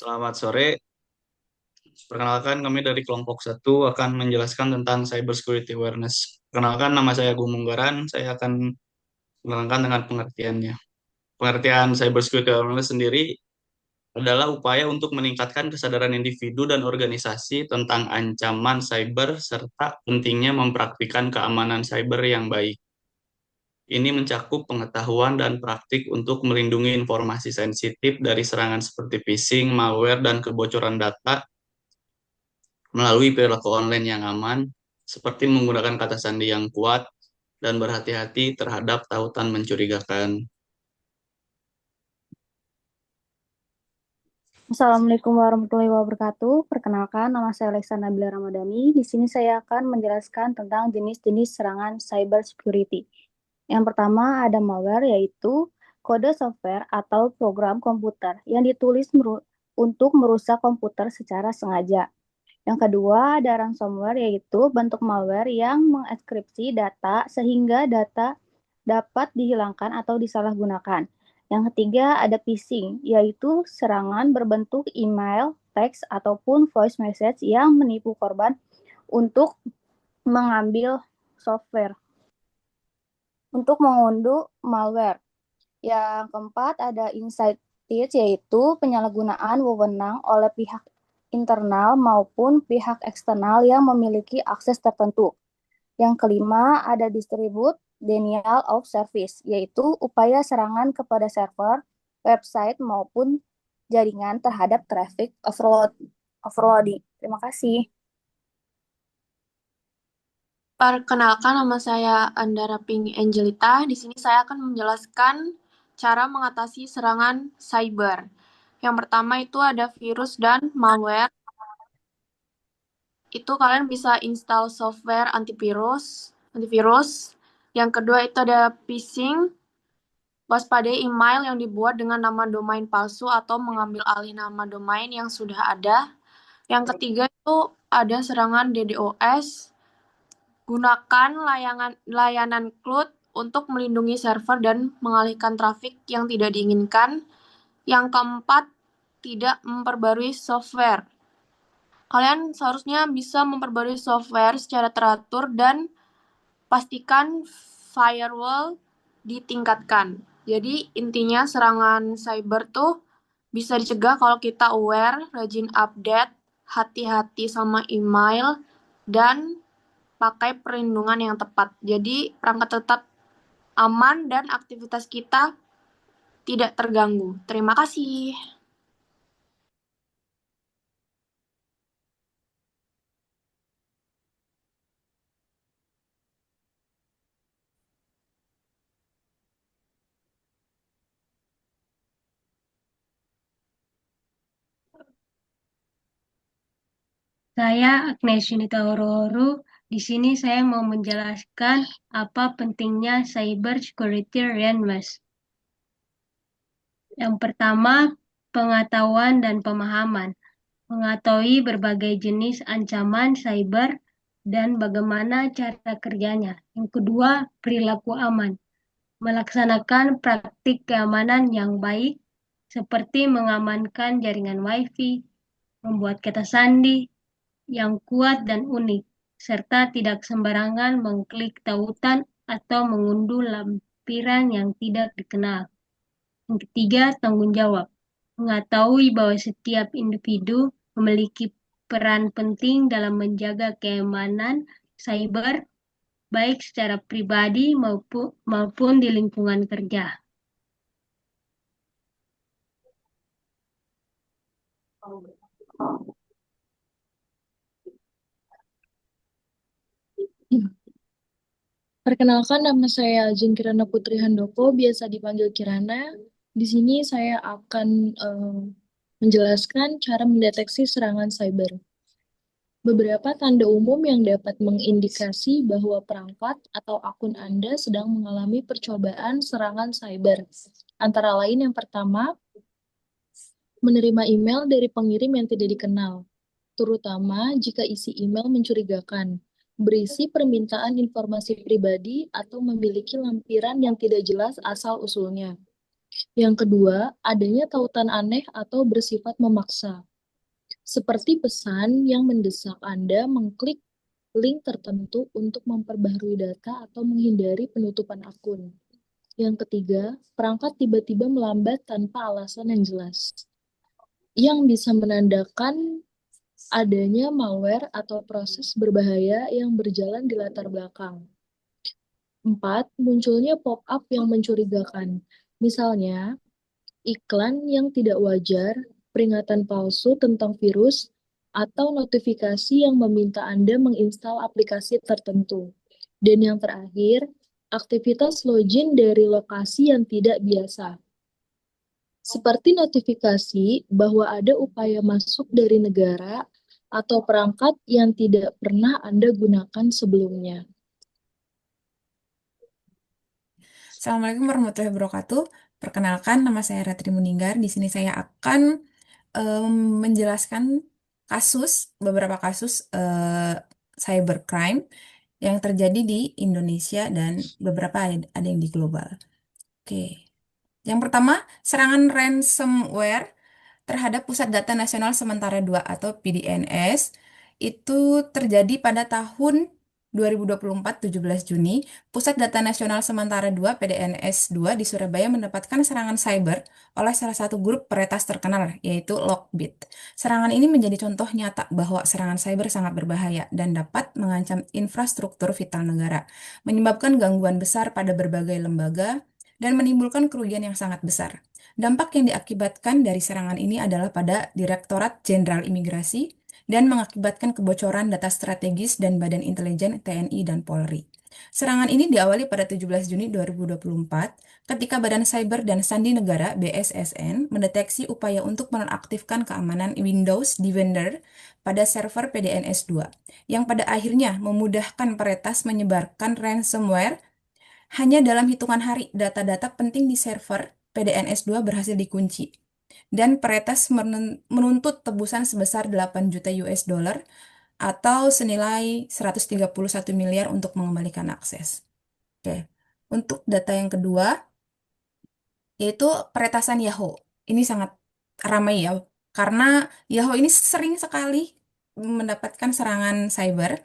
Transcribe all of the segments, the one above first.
Selamat sore. Perkenalkan, kami dari kelompok satu akan menjelaskan tentang Cyber Security Awareness. Perkenalkan, nama saya Agung Munggaran. Saya akan menerangkan dengan pengertiannya. Pengertian Cyber Security Awareness sendiri adalah upaya untuk meningkatkan kesadaran individu dan organisasi tentang ancaman cyber serta pentingnya mempraktikkan keamanan cyber yang baik. Ini mencakup pengetahuan dan praktik untuk melindungi informasi sensitif dari serangan seperti phishing, malware, dan kebocoran data melalui perilaku online yang aman, seperti menggunakan kata sandi yang kuat dan berhati-hati terhadap tautan mencurigakan. Assalamualaikum warahmatullahi wabarakatuh. Perkenalkan, nama saya Alexa Nabila Ramadhani. Di sini saya akan menjelaskan tentang jenis-jenis serangan cyber security. Yang pertama ada malware, yaitu kode software atau program komputer yang ditulis untuk merusak komputer secara sengaja. Yang kedua ada ransomware, yaitu bentuk malware yang mengenkripsi data sehingga data dapat dihilangkan atau disalahgunakan. Yang ketiga ada phishing, yaitu serangan berbentuk email, teks, ataupun voice message yang menipu korban untuk mengambil software, untuk mengunduh malware. Yang keempat ada inside threat, yaitu penyalahgunaan wewenang oleh pihak internal maupun pihak eksternal yang memiliki akses tertentu. Yang kelima ada distribute denial of service, yaitu upaya serangan kepada server, website maupun jaringan terhadap traffic overloading. Terima kasih. Perkenalkan, nama saya Andara Ping Angelita. Di sini saya akan menjelaskan cara mengatasi serangan cyber. Yang pertama itu ada virus dan malware. Itu kalian bisa install software antivirus. Yang kedua itu ada phishing. Waspadai email yang dibuat dengan nama domain palsu atau mengambil alih nama domain yang sudah ada. Yang ketiga itu ada serangan DDoS. Gunakan layanan cloud untuk melindungi server dan mengalihkan trafik yang tidak diinginkan. Yang keempat, tidak memperbarui software. Kalian seharusnya bisa memperbarui software secara teratur dan pastikan firewall ditingkatkan. Jadi intinya serangan cyber tuh bisa dicegah kalau kita aware, rajin update, hati-hati sama email, dan pakai perlindungan yang tepat. Jadi perangkat tetap aman dan aktivitas kita tidak terganggu. Terima kasih. Saya Agnes Yunita Oro. Di sini saya mau menjelaskan apa pentingnya cyber security awareness. Yang pertama, pengetahuan dan pemahaman. Mengetahui berbagai jenis ancaman cyber dan bagaimana cara kerjanya. Yang kedua, perilaku aman. Melaksanakan praktik keamanan yang baik seperti mengamankan jaringan Wi-Fi, membuat kata sandi yang kuat dan unik, serta tidak sembarangan mengklik tautan atau mengunduh lampiran yang tidak dikenal. Yang ketiga, tanggung jawab. Mengetahui bahwa setiap individu memiliki peran penting dalam menjaga keamanan cyber, baik secara pribadi maupun di lingkungan kerja. Perkenalkan, nama saya Jin Kirana Putri Handoko, biasa dipanggil Kirana. Di sini saya akan menjelaskan cara mendeteksi serangan cyber. Beberapa tanda umum yang dapat mengindikasi bahwa perangkat atau akun Anda sedang mengalami percobaan serangan cyber. Antara lain yang pertama, menerima email dari pengirim yang tidak dikenal, terutama jika isi email mencurigakan, berisi permintaan informasi pribadi atau memiliki lampiran yang tidak jelas asal-usulnya. Yang kedua, adanya tautan aneh atau bersifat memaksa, seperti pesan yang mendesak Anda mengklik link tertentu untuk memperbaharui data atau menghindari penutupan akun. Yang ketiga, perangkat tiba-tiba melambat tanpa alasan yang jelas, yang bisa menandakan adanya malware atau proses berbahaya yang berjalan di latar belakang. 4. Munculnya pop-up yang mencurigakan. Misalnya, iklan yang tidak wajar, peringatan palsu tentang virus, atau notifikasi yang meminta Anda menginstal aplikasi tertentu. Dan yang terakhir, aktivitas login dari lokasi yang tidak biasa. Seperti notifikasi bahwa ada upaya masuk dari negara atau perangkat yang tidak pernah Anda gunakan sebelumnya. Assalamualaikum warahmatullahi wabarakatuh. Perkenalkan, nama saya Ratri Muninggar. Di sini saya akan menjelaskan beberapa kasus cybercrime yang terjadi di Indonesia dan beberapa ada yang di global. Oke. Yang pertama, serangan ransomware terhadap Pusat Data Nasional Sementara 2 atau PDNS itu terjadi pada tahun 2024, 17 Juni. Pusat Data Nasional Sementara 2 PDNS 2 di Surabaya mendapatkan serangan cyber oleh salah satu grup peretas terkenal, yaitu Lockbit. Serangan ini menjadi contoh nyata bahwa serangan cyber sangat berbahaya dan dapat mengancam infrastruktur vital negara, menyebabkan gangguan besar pada berbagai lembaga, dan menimbulkan kerugian yang sangat besar. Dampak yang diakibatkan dari serangan ini adalah pada Direktorat Jenderal Imigrasi dan mengakibatkan kebocoran data strategis dan Badan Intelijen TNI dan Polri. Serangan ini diawali pada 17 Juni 2024 ketika Badan Cyber dan Sandi Negara BSSN mendeteksi upaya untuk menonaktifkan keamanan Windows Defender pada server PDNS 2 yang pada akhirnya memudahkan peretas menyebarkan ransomware. Hanya dalam hitungan hari, data-data penting di server PDNS 2 berhasil dikunci. Dan peretas menuntut tebusan sebesar 8 juta US dollar atau senilai 131 miliar untuk mengembalikan akses. Oke. Untuk data yang kedua, yaitu peretasan Yahoo. Ini sangat ramai ya, karena Yahoo ini sering sekali mendapatkan serangan cyber,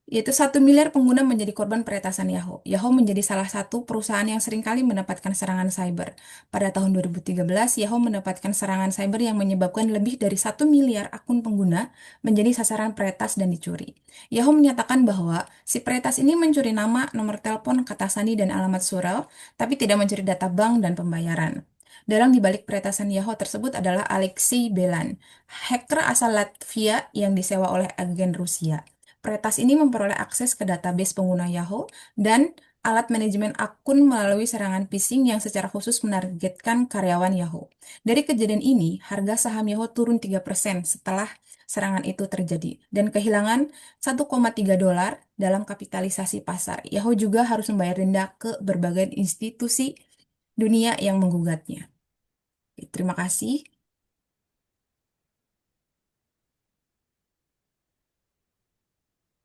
yaitu 1 miliar pengguna menjadi korban peretasan Yahoo. Yahoo menjadi salah satu perusahaan yang seringkali mendapatkan serangan cyber. Pada tahun 2013, Yahoo mendapatkan serangan cyber yang menyebabkan lebih dari 1 miliar akun pengguna menjadi sasaran peretas dan dicuri. Yahoo menyatakan bahwa si peretas ini mencuri nama, nomor telepon, kata sandi, dan alamat surel, tapi tidak mencuri data bank dan pembayaran. Dalang di balik peretasan Yahoo tersebut adalah Alexei Belan, hacker asal Latvia yang disewa oleh agen Rusia. Peretas ini memperoleh akses ke database pengguna Yahoo dan alat manajemen akun melalui serangan phishing yang secara khusus menargetkan karyawan Yahoo. Dari kejadian ini, harga saham Yahoo turun 3% setelah serangan itu terjadi dan kehilangan 1,3 dolar dalam kapitalisasi pasar. Yahoo juga harus membayar denda ke berbagai institusi dunia yang menggugatnya. Terima kasih.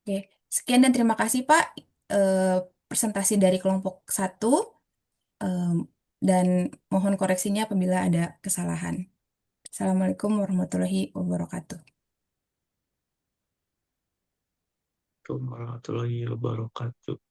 Oke, sekian dan terima kasih Pak. Eh, Presentasi dari kelompok 1 em, dan mohon koreksinya apabila ada kesalahan. Assalamualaikum warahmatullahi wabarakatuh. Warahmatullahi wabarakatuh.